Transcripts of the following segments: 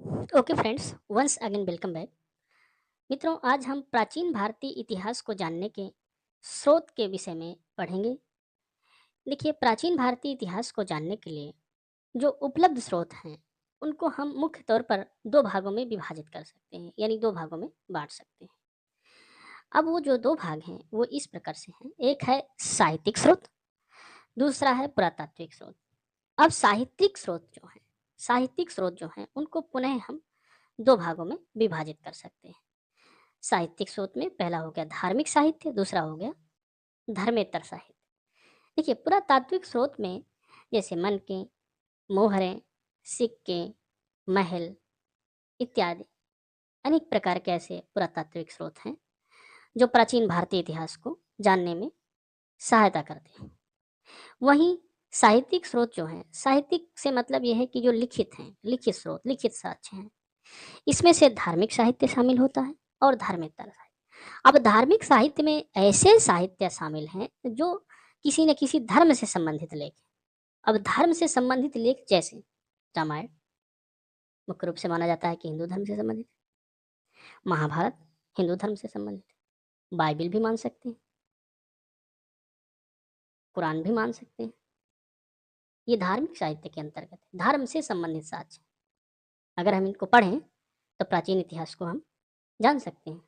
Okay friends, once again welcome back. मित्रों, आज हम प्राचीन भारतीय इतिहास को जानने के स्रोत के विषय में पढ़ेंगे। देखिए, प्राचीन भारतीय इतिहास को जानने के लिए जो उपलब्ध स्रोत हैं, उनको हम मुख्य तौर पर दो भागों में विभाजित कर सकते हैं, यानी दो भागों में बांट सकते हैं। अब वो जो दो भाग हैं वो इस प्रकार से हैं। एक है साहित्यिक स्रोत, दूसरा है पुरातात्विक स्रोत। अब साहित्यिक स्रोत जो हैं उनको पुनः हम दो भागों में विभाजित कर सकते हैं। साहित्यिक स्रोत में पहला हो गया धार्मिक साहित्य, दूसरा हो गया धर्मेतर साहित्य। देखिए, पुरातात्विक स्रोत में जैसे मन के, मोहरें, सिक्के, महल इत्यादि अनेक प्रकार के ऐसे पुरातात्विक स्रोत हैं जो प्राचीन भारतीय इतिहास को जानने में सहायता करते हैं। वहीं साहित्यिक स्रोत जो हैं, साहित्यिक से मतलब यह है कि जो लिखित हैं, लिखित स्रोत, लिखित साक्ष्य हैं। इसमें से धार्मिक साहित्य शामिल होता है और धर्मेतर साहित्य। अब धार्मिक साहित्य में ऐसे साहित्य शामिल हैं जो किसी न किसी धर्म से संबंधित लेख हैं। अब धर्म से संबंधित लेख जैसे रामायण मुख्य रूप से माना जाता है कि हिंदू धर्म से संबंधित है। महाभारत हिंदू धर्म से संबंधित है। बाइबिल भी मान सकते हैं, कुरान भी मान सकते हैं। ये धार्मिक साहित्य के अंतर्गत है, धर्म से संबंधित साक्ष्य। अगर हम इनको पढ़ें तो प्राचीन इतिहास को हम जान सकते हैं।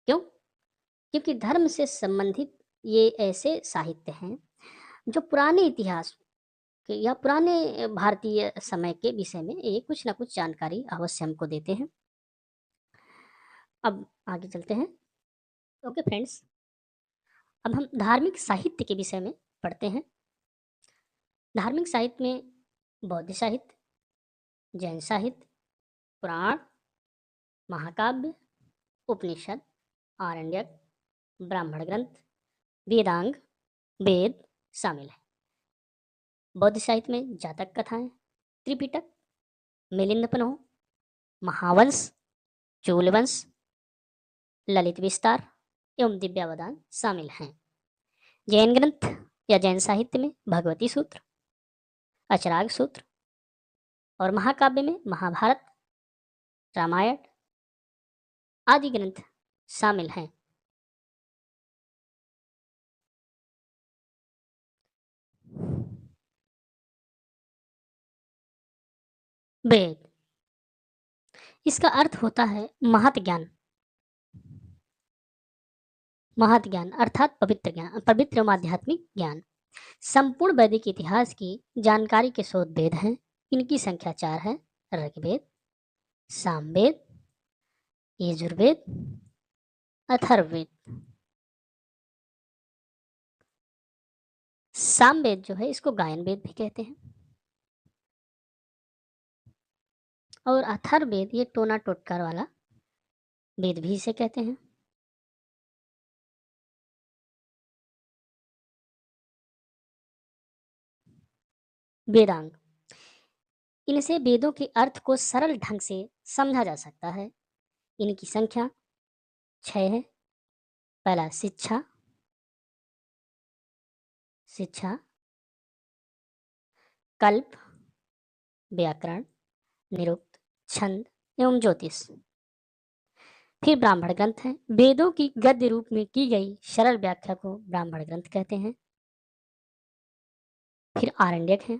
क्यों? क्योंकि धर्म से संबंधित ये ऐसे साहित्य हैं जो पुराने इतिहास के या पुराने भारतीय समय के विषय में ये कुछ ना कुछ जानकारी अवश्य हमको देते हैं। अब आगे चलते हैं। ओके फ्रेंड्स, अब हम धार्मिक साहित्य के विषय में पढ़ते हैं। धार्मिक साहित्य में बौद्ध साहित्य, जैन साहित्य, पुराण, महाकाव्य, उपनिषद, आरण्यक, ब्राह्मण ग्रंथ, वेदांग, वेद शामिल है। बौद्ध साहित्य में जातक कथाएं, त्रिपिटक, मिलिंद, महावंश, चूलवंश, ललित विस्तार एवं दिव्यावदान शामिल हैं। जैन ग्रंथ या जैन साहित्य में भगवती सूत्र, अचराग सूत्र और महाकाव्य में महाभारत, रामायण आदि ग्रंथ शामिल हैं। वेद, इसका अर्थ होता है महत ज्ञान। महत ज्ञान अर्थात पवित्र ज्ञान, पवित्र एवं आध्यात्मिक ज्ञान। संपूर्ण वैदिक इतिहास की जानकारी के स्रोत वेद हैं। इनकी संख्या 4 है। ऋग्वेद, सामवेद, यजुर्वेद, अथर्ववेद। सामवेद जो है इसको गायन वेद भी कहते हैं और अथर्ववेद ये टोना टोटकार वाला वेद भी इसे कहते हैं। वेदांग, इनसे वेदों के अर्थ को सरल ढंग से समझा जा सकता है। इनकी संख्या 6 है। पहला शिक्षा, शिक्षा, कल्प, व्याकरण, निरुक्त, छंद एवं ज्योतिष। फिर ब्राह्मण ग्रंथ हैं। वेदों की गद्य रूप में की गई सरल व्याख्या को ब्राह्मण ग्रंथ कहते हैं। फिर आरण्यक हैं।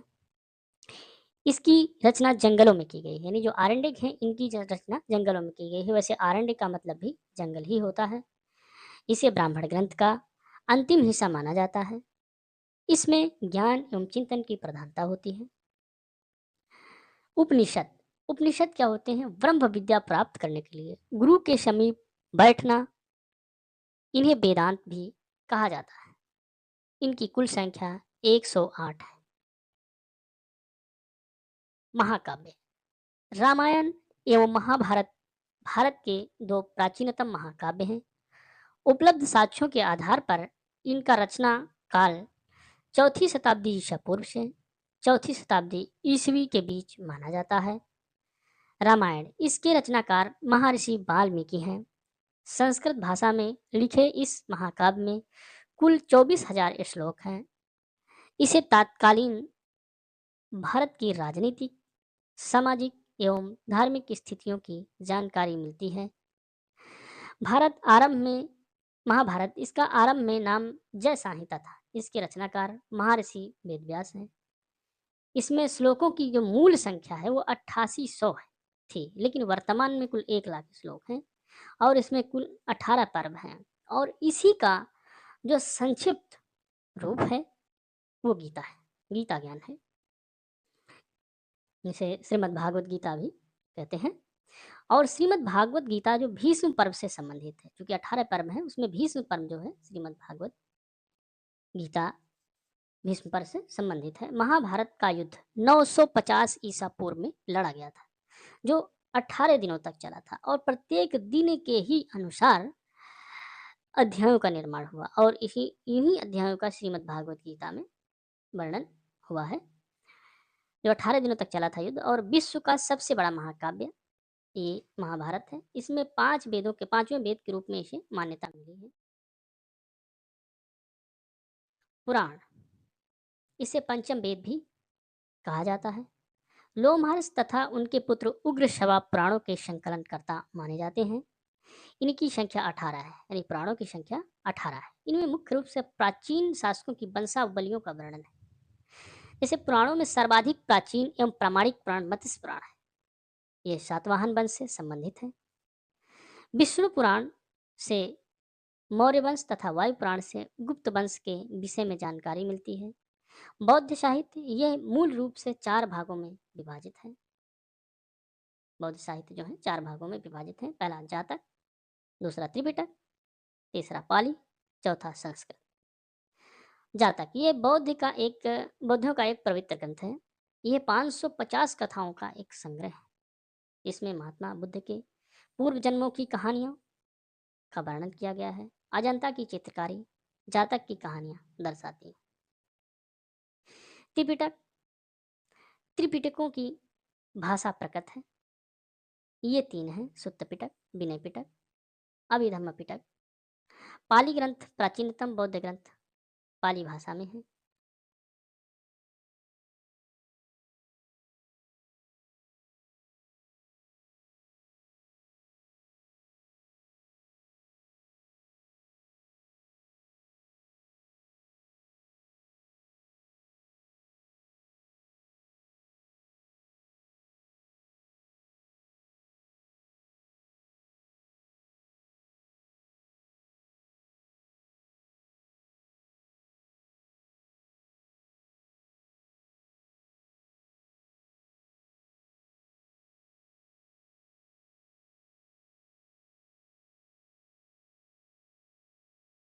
इसकी रचना जंगलों में की गई है, यानी जो आरण्यक हैं इनकी रचना जंगलों में की गई है। वैसे आरण्य का मतलब भी जंगल ही होता है। इसे ब्राह्मण ग्रंथ का अंतिम हिस्सा माना जाता है। इसमें ज्ञान एवं चिंतन की प्रधानता होती है। उपनिषद, उपनिषद क्या होते हैं? ब्रह्म विद्या प्राप्त करने के लिए गुरु के समीप बैठना, इन्हें वेदांत भी कहा जाता है। इनकी कुल संख्या 108 है। महाकाव्य, रामायण एवं महाभारत भारत के दो प्राचीनतम महाकाव्य हैं। उपलब्ध साक्ष्यों के आधार पर इनका रचना काल 4वीं शताब्दी ईसा पूर्व से 4वीं शताब्दी ईसवी के बीच माना जाता है। रामायण, इसके रचनाकार महर्षि वाल्मीकि हैं। संस्कृत भाषा में लिखे इस महाकाव्य में कुल 24,000 श्लोक हैं। इसे तत्कालीन भारत की राजनीतिक, सामाजिक एवं धार्मिक स्थितियों की जानकारी मिलती है। भारत आरंभ में महाभारत इसका आरंभ में नाम जय संहिता था। इसके रचनाकार महर्षि वेदव्यास हैं। इसमें श्लोकों की जो मूल संख्या है वो 8800 है थी, लेकिन वर्तमान में कुल 1 लाख श्लोक हैं और इसमें कुल 18 पर्व हैं। और इसी का जो संक्षिप्त रूप है वो गीता है, गीता ज्ञान है, जिसे श्रीमद् भागवत गीता भी कहते हैं। और श्रीमद् भागवत गीता जो भीष्म पर्व से संबंधित है, क्योंकि 18 पर्व हैं उसमें भीष्म पर्व जो है श्रीमद् भागवत गीता भीष्म पर्व से संबंधित है। महाभारत का युद्ध 950 ईसा पूर्व में लड़ा गया था, जो 18 दिनों तक चला था और प्रत्येक दिन के ही अनुसार अध्यायों का निर्माण हुआ और इसी इन्हीं अध्यायों का श्रीमद् भागवत गीता में वर्णन हुआ है। जो 18 दिनों तक चला था युद्ध, और विश्व का सबसे बड़ा महाकाव्य ये महाभारत है। इसमें 5 वेदों के 5वें वेद के रूप में इसे मान्यता मिली है। पुराण, इसे पंचम वेद भी कहा जाता है। लोमहर्ष तथा उनके पुत्र उग्रश्रवा पुराणों के संकलनकर्ता माने जाते हैं। इनकी संख्या 18 है, यानी पुराणों की संख्या 18 है। इनमें मुख्य रूप से प्राचीन शासकों की वंशावलियों का वर्णन है। जैसे पुराणों में सर्वाधिक प्राचीन एवं प्रामाणिक पुराण मत्स्य पुराण है। ये सातवाहन वंश से संबंधित है। विष्णु पुराण से मौर्य वंश तथा वायु पुराण से गुप्त वंश के विषय में जानकारी मिलती है। बौद्ध साहित्य यह मूल रूप से 4 भागों में विभाजित है। बौद्ध साहित्य जो है 4 भागों में विभाजित है। पहला जातक, दूसरा त्रिपिटक, तीसरा पाली, चौथा संस्कृत। जातक ये बौद्धों का एक पवित्र ग्रंथ है। यह 550 कथाओं का एक संग्रह है। इसमें महात्मा बुद्ध के पूर्व जन्मों की कहानियों का वर्णन किया गया है। अजंता की चित्रकारी जातक की कहानियां दर्शाती हैं। त्रिपिटक, त्रिपिटकों की भाषा प्रकट है। ये 3 हैं: सुत्त पिटक, विनय पिटक, अभिधम्म पिटक। पाली ग्रंथ प्राचीनतम बौद्ध ग्रंथ पाली भाषा में है।